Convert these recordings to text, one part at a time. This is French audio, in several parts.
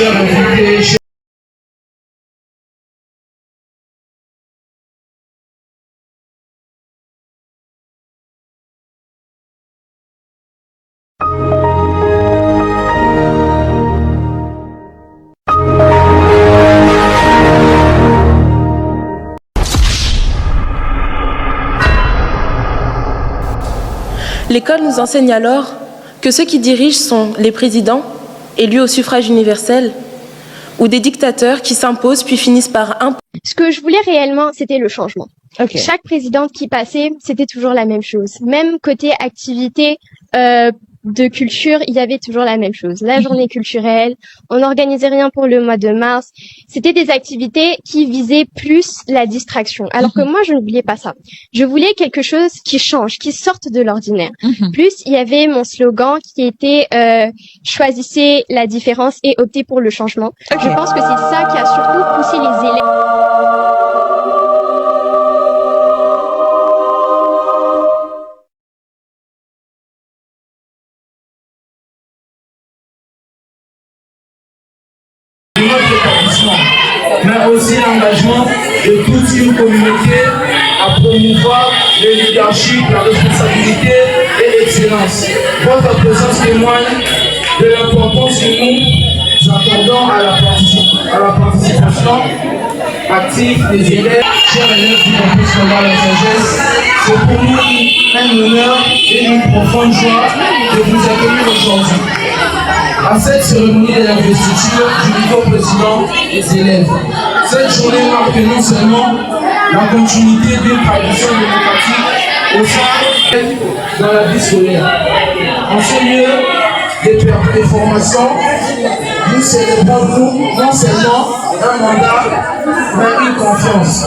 chers invités, L'école nous enseigne alors que ceux qui dirigent sont les présidents, élus au suffrage universel, ou des dictateurs qui s'imposent puis finissent par imposer. Ce que je voulais réellement, c'était le changement. Okay. Chaque présidente qui passait, c'était toujours la même chose. Même côté activité de culture, il y avait toujours la même chose. La journée culturelle, on n'organisait rien pour le mois de mars. C'était des activités qui visaient plus la distraction. Alors que moi, je ne voulais pas ça. Je voulais quelque chose qui change, qui sorte de l'ordinaire. Plus, il y avait mon slogan qui était choisissez la différence et optez pour le changement. Okay. Je pense que c'est ça qui a surtout poussé les élèves. Mais aussi l'engagement de toute une communauté à promouvoir le leadership, la responsabilité et l'excellence. Votre présence témoigne de l'importance que nous accordons à la participation active des élèves. Chers élèves du campus scolaire La Sagesse, c'est pour nous un honneur et une profonde joie de vous accueillir aujourd'hui à cette cérémonie de l'investiture du nouveau président des élèves. Cette journée marque non seulement la continuité d'une tradition démocratique au sein dans la vie scolaire. En ce lieu de formation, nous célébrons non seulement un mandat, mais une confiance.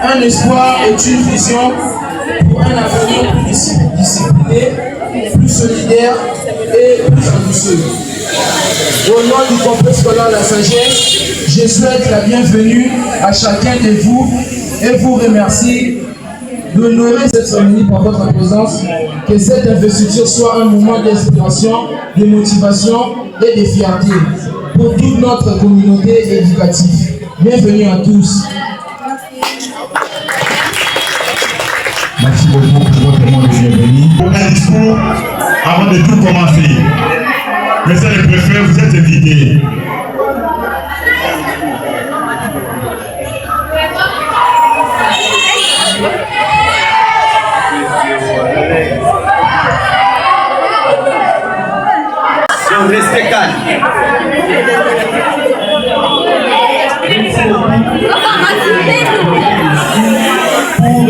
Un espoir et une vision pour un avenir plus discipliné, plus solidaire et plus ambitieux. Au nom du complexe scolaire La Sagesse, je souhaite la bienvenue à chacun de vous et vous remercie d'honorer cette cérémonie par votre présence. Que cette investiture soit un moment d'inspiration, de motivation et de fierté pour toute notre communauté éducative. Bienvenue à tous. Merci beaucoup pour votre mot de bienvenue. Pour un discours avant de tout commencer. Monsieur le préfet, vous êtes invité. Donc, restez calme. Pour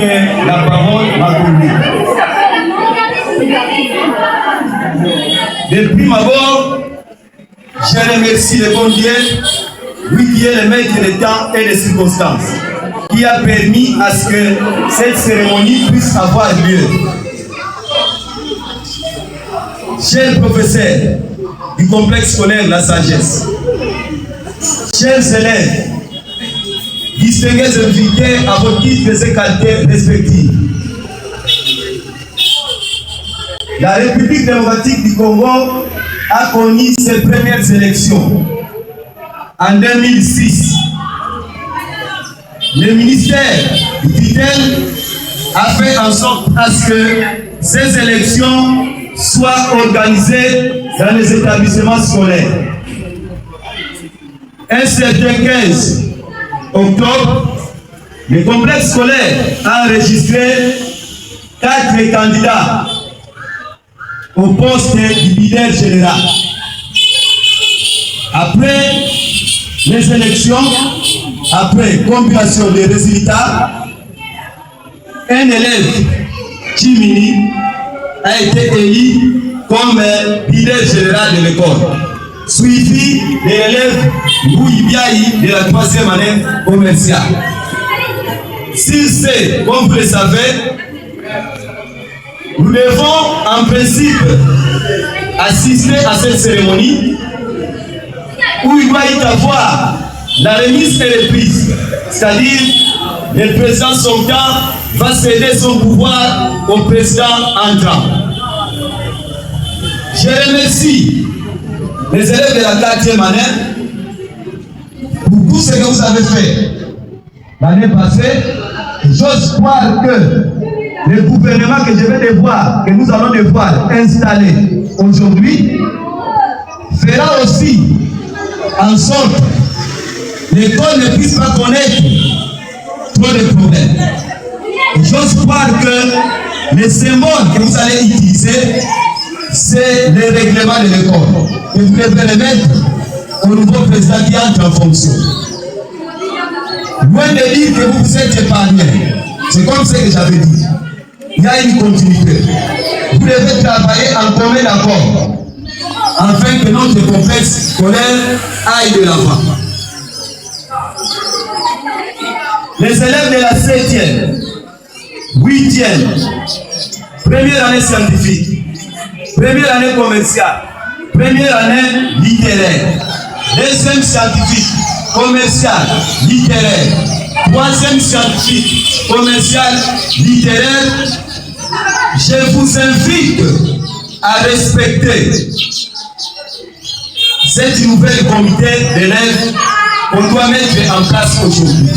la parole à Goulou. Depuis ma mort, je remercie le bon Dieu, oui Dieu le maître des temps et des circonstances, qui a permis à ce que cette cérémonie puisse avoir lieu. Chers professeurs du complexe scolaire La Sagesse, chers élèves, distingués invités à vos titres et qualités respectives, la République démocratique du Congo a connu ses premières élections en 2006. Le ministère du tutelle a fait en sorte à ce que ces élections soient organisées dans les établissements scolaires. Un certain 15 octobre, le complexe scolaire a enregistré 4 candidats au poste du leader général. Après les élections, après compilation des résultats, un élève, Chimini, a été élu comme leader général de l'école, suivi de l'élève Bouibiaï de la 3e année commerciale. S'il sait, comme vous le savez, nous devons en principe assister à cette cérémonie où il doit y avoir la remise et reprise, c'est-à-dire le président sortant va céder son pouvoir au président entrant. Je remercie les élèves de la 4e année, pour tout ce que vous avez fait l'année passée, j'ose croire que le gouvernement que je vais devoir, que nous allons devoir installer aujourd'hui, fera aussi en sorte que l'école ne puisse pas connaître trop de problèmes. J'ose croire que le symbole que vous allez utiliser, c'est le règlement de l'école. Et vous devez le mettre au nouveau président qui entre en fonction. Loin de dire que vous vous êtes épargné, c'est comme ce que j'avais dit. Il y a une continuité. Vous devez travailler en commun d'accord afin que notre complexe scolaire aille de l'avant. Les élèves de la 7e, 8e, première année scientifique, première année commerciale, première année littéraire, deuxième scientifique, commercial, littéraire, troisième scientifique, commercial, littéraire, je vous invite à respecter cette nouvelle comité d'élèves qu'on doit mettre en place aujourd'hui.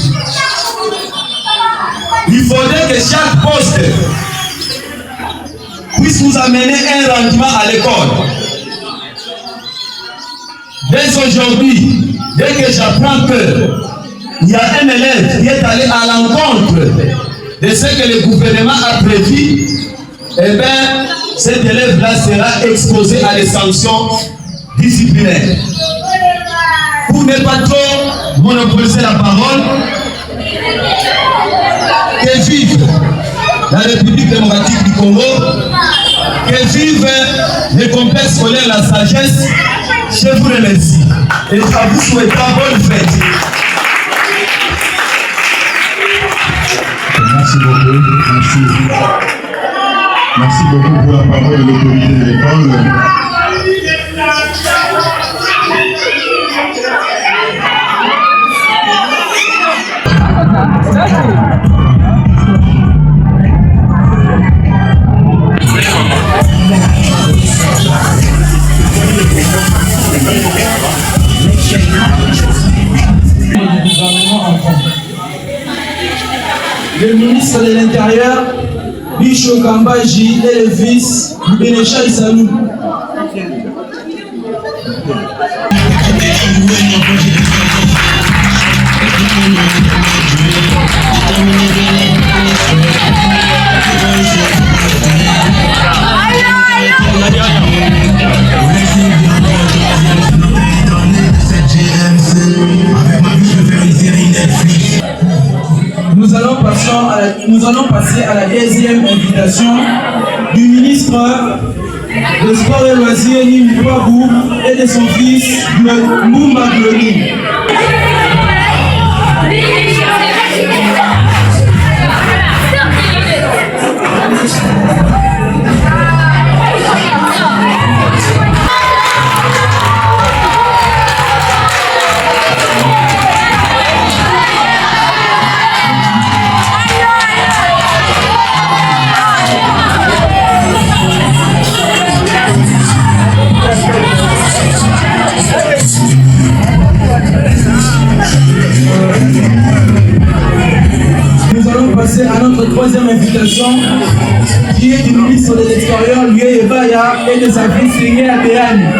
Il faudrait que chaque poste puisse nous amener un rendement à l'école. Dès aujourd'hui, dès que j'apprends qu'il y a un élève qui est allé à l'encontre de ce que le gouvernement a prévu, eh bien, cet élève-là sera exposé à des sanctions disciplinaires. Pour ne pas trop monopoliser la parole, que vive la République démocratique du Congo, que vive le complexe scolaire La Sagesse. Je vous remercie et à vous souhaiter bonne fête. Merci beaucoup. Merci beaucoup pour la parole de l'autorité de l'école. Le ministre de l'Intérieur, Bicho Kambaji, et le vice, Bénécha Issalou. Nous allons passer à la deuxième invitation du ministre de Sport et Loisirs, Nimi Kwabou, et de son fils, Mboumba Gloni. À notre troisième invitation, qui est du ministre de l'Extérieur, Lieu Ebaya, et de sa fille Seigneur Adéane.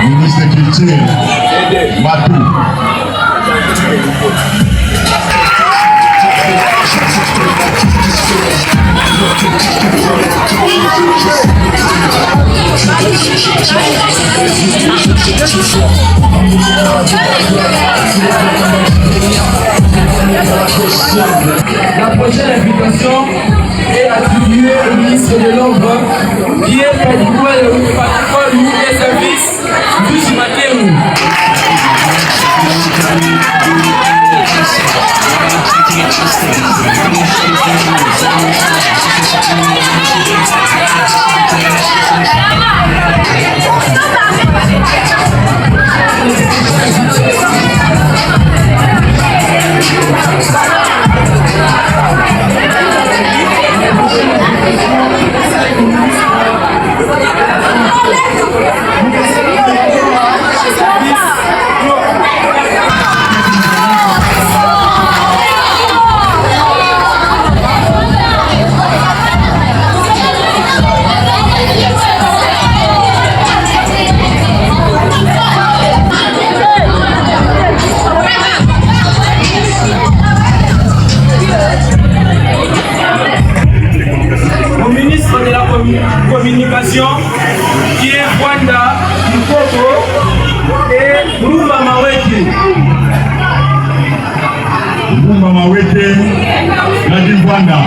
Ministre de Culture, Matou. La prochaine invitation est attribuée au ministre de l'Ombre, qui est porte-parole du service du Simateru. Communication qui est Wanda Mukoko et Rumba Mawete. Rumba Mawete, Nadim Wanda.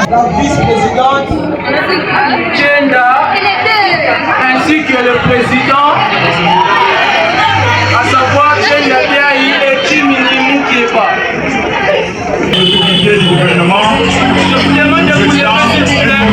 La vice-présidente Kenda ainsi que le président, à savoir Kenda Biaï et Chimini Moukieba. L'autorité du gouvernement, Je vous demande de vous lever, s'il vous plaît.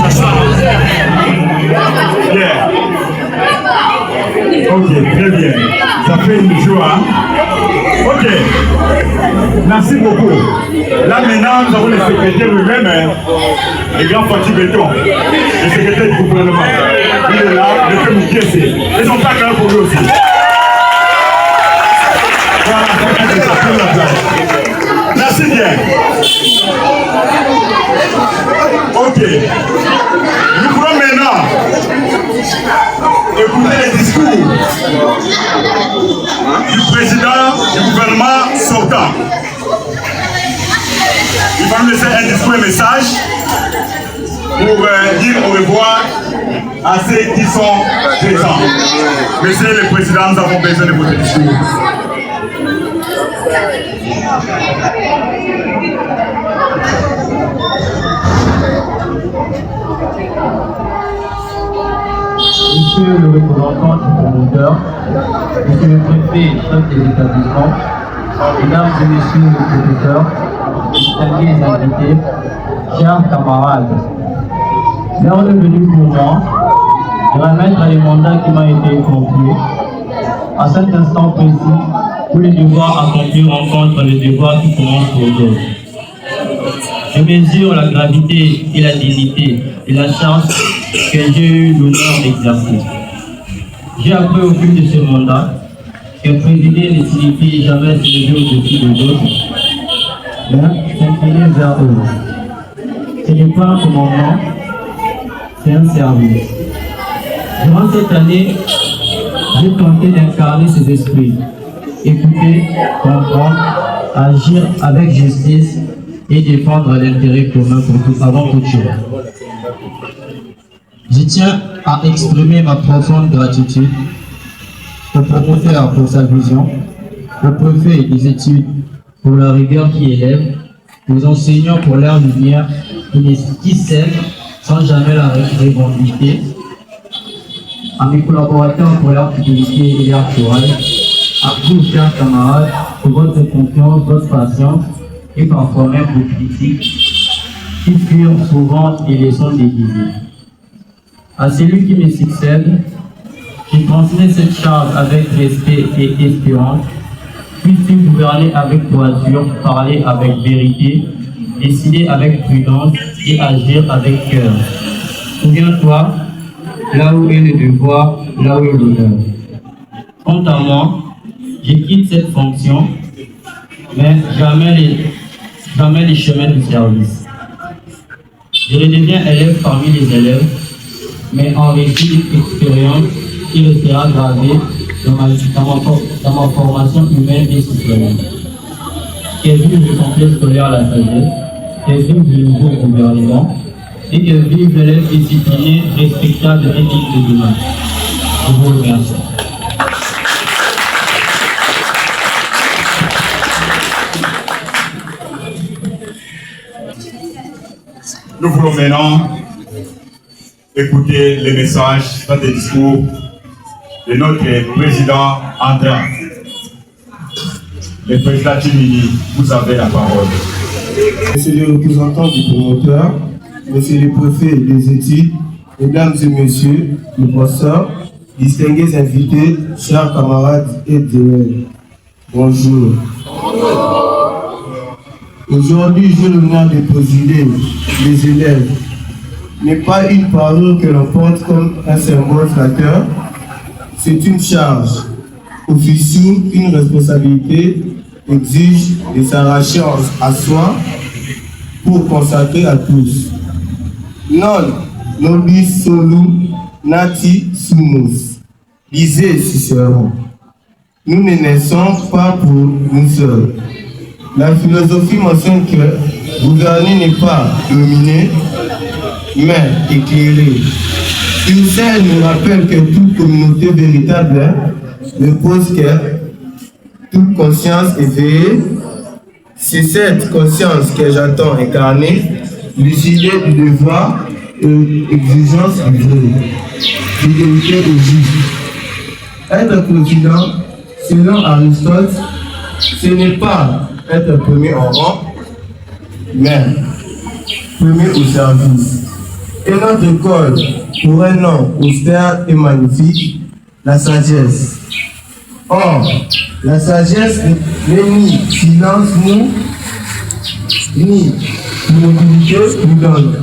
Bonsoir. Ok, très bien. Ça fait une joie. Ok. Merci beaucoup. Là maintenant, nous avons le secrétaire lui-même, le grand Fatih Béton, le secrétaire du gouvernement. Il est là, le fait nous piécer. Ils sont pas clairs pour lui aussi. Voilà, merci bien. Ok. Nous pourrons maintenant écouter les discours du président du gouvernement sortant. Il va nous laisser un discours, un message pour dire au revoir à ceux qui sont présents. Monsieur le Président, nous avons besoin de votre discours. Monsieur le représentant du promoteur, monsieur le préfet et chef des établissements, mesdames et messieurs les professeurs, distingués invités, chers camarades, l'heure est venue pour moi de remettre les mandats qui m'ont été confiés. À cet instant précis, où les devoirs accomplis rencontrent les devoirs qui commencent pour d'autres. Je mesure la gravité et la dignité et la chance que j'ai eu l'honneur d'exercer. J'ai appris au fil de ce mandat que présider ne signifie jamais se lever au-dessus des autres, mais s'incliner vers eux. Ce n'est pas un commandement, c'est un service. Durant cette année, j'ai tenté d'incarner ces esprits, écouter, comprendre, agir avec justice et défendre l'intérêt commun avant toute chose. Je tiens à exprimer ma profonde gratitude au promoteur pour sa vision, au préfet des études pour la rigueur qui élève, aux enseignants pour leur lumière qui sème sans jamais la revendiquer, à mes collaborateurs pour leur fidélité et leur courage, à vous, chers camarades, pour votre confiance, votre patience et parfois même vos critiques qui furent souvent des leçons déguisées. À celui qui me succède, je transmets cette charge avec respect et espérance, puisse-t-il gouverner avec droiture, parler avec vérité, décider avec prudence et agir avec cœur. Souviens-toi, là où est le devoir, là où est l'honneur. Quant à moi, je quitte cette fonction, mais jamais les chemins du service. Je redeviens élève parmi les élèves, mais enrichi d'expérience qui restera gravée dans ma formation humaine et citoyenne. Que vive le complexe scolaire à la sagesse, que vive le nouveau gouvernement, et que vive l'élève discipliné, respectable et digne de demain. Je vous remercie. Nous voulons maintenant écouter les messages, pas des discours de notre président André. Le président Timini, vous avez la parole. Monsieur le représentant du promoteur, monsieur le préfet des études, mesdames et messieurs les professeurs, distingués invités, chers camarades et élèves, bonjour. Aujourd'hui, j'ai l'honneur de présider les élèves. N'est pas une parole que l'on porte comme un symbole flatteur, c'est une charge. Officieux, une responsabilité exige de s'arracher à soi pour consacrer à tous. Non, nobis solum nati sumus. Lisez Cicéron. Nous ne naissons pas pour nous seuls. La philosophie mentionne que gouverner n'est pas dominer, mais éclairer. Husserl nous rappelle que toute communauté véritable repose que toute conscience éveillée. C'est cette conscience que j'entends incarner, lucidité du devoir et exigence du vrai, fidélité au juste. Être président, selon Aristote, ce n'est pas être premier en rang, mais premier au service. Et notre école, pour un nom austère et magnifique, la sagesse. Or, la sagesse n'est ni silence ni immobilité prudente.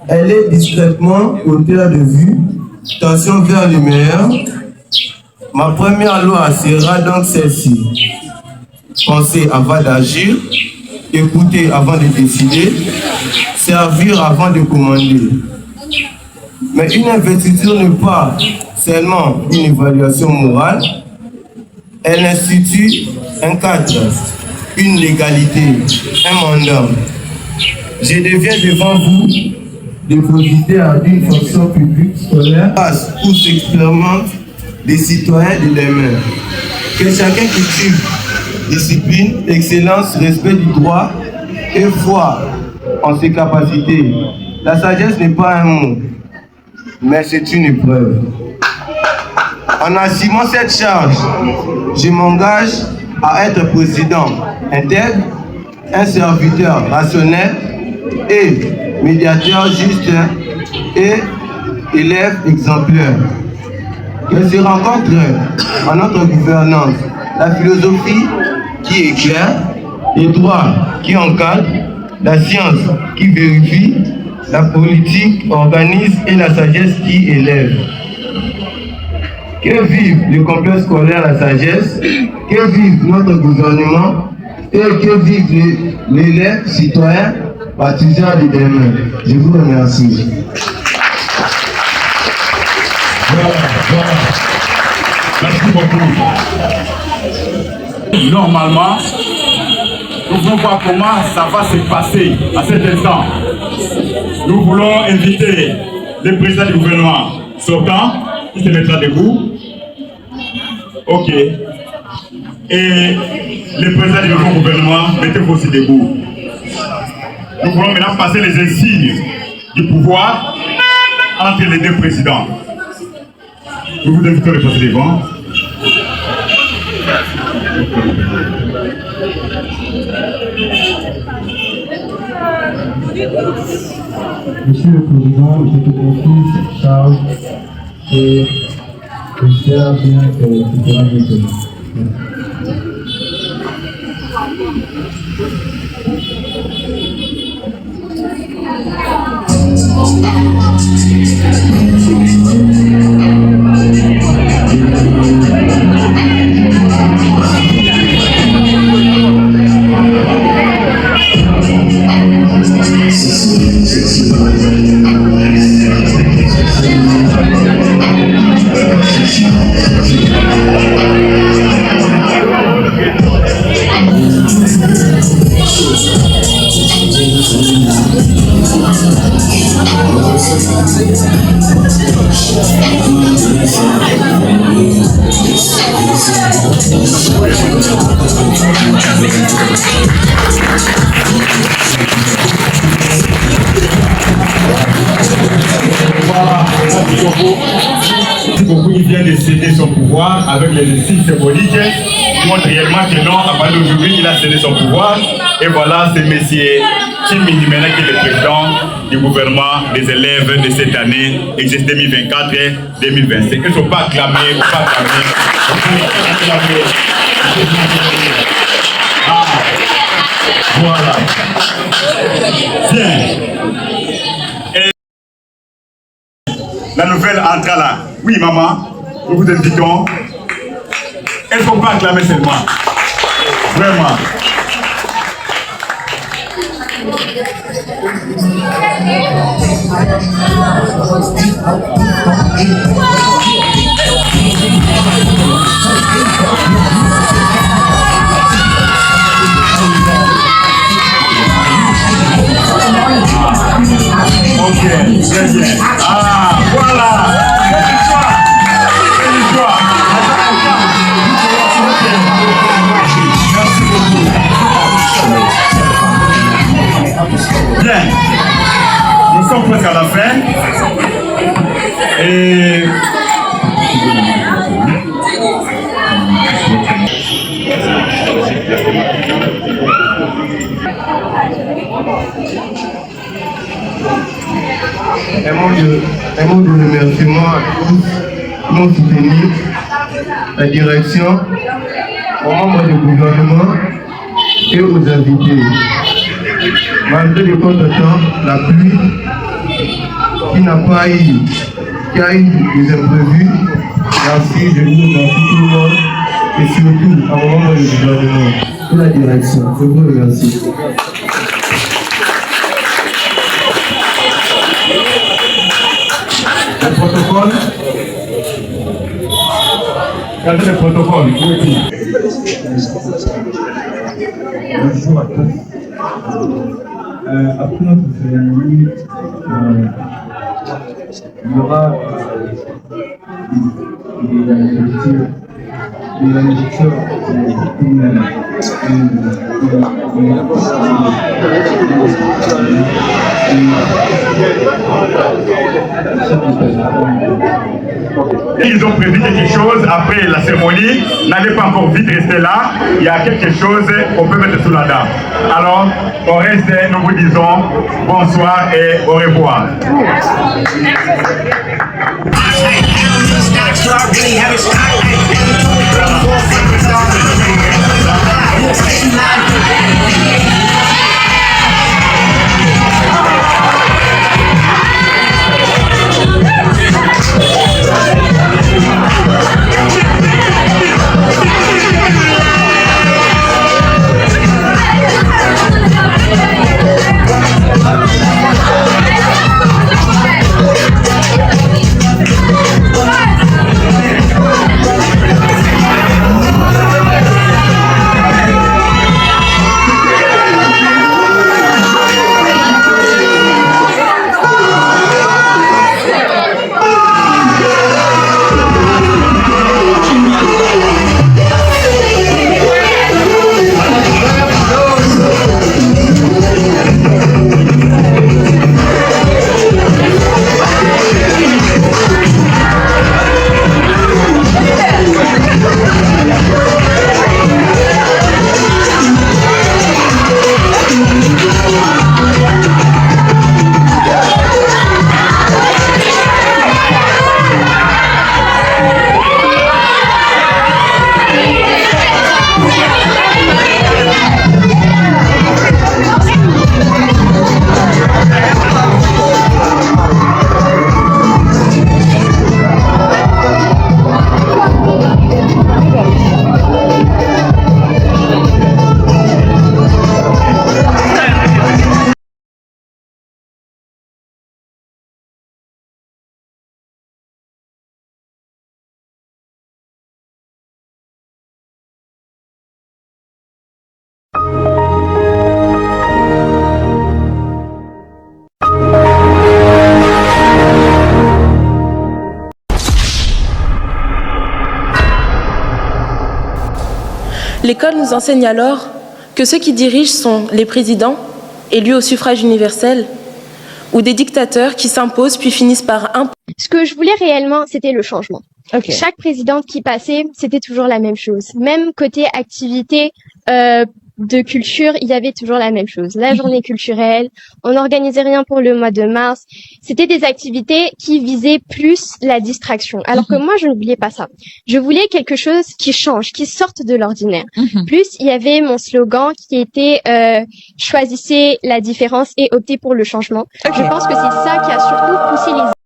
Elle est discrètement hauteur de vue, tension vers le meilleur. Ma première loi sera donc celle-ci. Penser avant d'agir, écouter avant de décider, servir avant de commander. Mais une investiture n'est pas seulement une évaluation morale, elle institue un cadre, une légalité, un mandat. Je deviens devant vous dépositaire d'une fonction publique scolaire où s'expérimentent des citoyens de demain. Que chacun cultive discipline, excellence, respect du droit et foi en ses capacités. La sagesse n'est pas un mot, mais c'est une épreuve. En assumant cette charge, je m'engage à être président intègre, un serviteur rationnel et médiateur juste et élève exemplaire. Que se rencontre en notre gouvernance la philosophie qui éclaire, les droits qui encadrent, la science qui vérifie, la politique organise et la sagesse qui élève. Que vive le complexe scolaire la sagesse, que vive notre gouvernement et que vive l'élève citoyen partisan de demain. Je vous remercie. Voilà. Merci beaucoup. Normalement, nous voulons voir comment ça va se passer à cet instant. Nous voulons inviter le président du gouvernement sortant, qui se mettra debout. Ok. Et le président du nouveau gouvernement, mettez-vous aussi debout. Nous voulons maintenant passer les insignes du pouvoir entre les deux présidents. Nous vous invitons à les passer devant. Monsieur le Président, je te confie cette charge et j'espère bien que tu feras bien fait. Il vient de céder son pouvoir avec les signes symboliques qui montrent réellement que non, à partir d'aujourd'hui, il a cédé son pouvoir. Et voilà, c'est M. Kim Minimena qui est le président du gouvernement des élèves de cette année, exercice 2024-2025. Ils ne sont pas acclamés, il ne faut pas acclamer. Ah, voilà. Bien. La nouvelle entra là. Oui, maman, nous vous invitons. Elles ne faut pas acclamer seulement. Vraiment. Ok, très bien. Ah, voilà. Merci beaucoup. Bien. Nous sommes presque à la fin. Et un mot de remerciement à tous m'ont soutenu, la direction, aux membres du gouvernement et aux invités. Malgré les contretemps, la pluie qui a eu des imprévus, merci, je vous remercie tout le monde et surtout aux membres du gouvernement et la direction. Je vous remercie. Le protocole. Regardez le protocole. Bonjour à tous. Après notre cérémonie, il y aura la lecture Ils ont prévu quelque chose après la cérémonie. N'allez pas encore vite rester là. Il y a quelque chose qu'on peut mettre sous la dame. Alors, on reste, nous vous disons bonsoir et au revoir. L'école nous enseigne alors que ceux qui dirigent sont les présidents, élus au suffrage universel, ou des dictateurs qui s'imposent puis finissent par imposer. Ce que je voulais réellement, c'était le changement. Okay. Chaque présidente qui passait, c'était toujours la même chose. Même côté activité de culture, il y avait toujours la même chose. La journée culturelle, on n'organisait rien pour le mois de mars. C'était des activités qui visaient plus la distraction. Alors que moi, je ne voulais pas ça. Je voulais quelque chose qui change, qui sorte de l'ordinaire. Plus, il y avait mon slogan qui était choisissez la différence et optez pour le changement. Je pense que c'est ça qui a surtout poussé les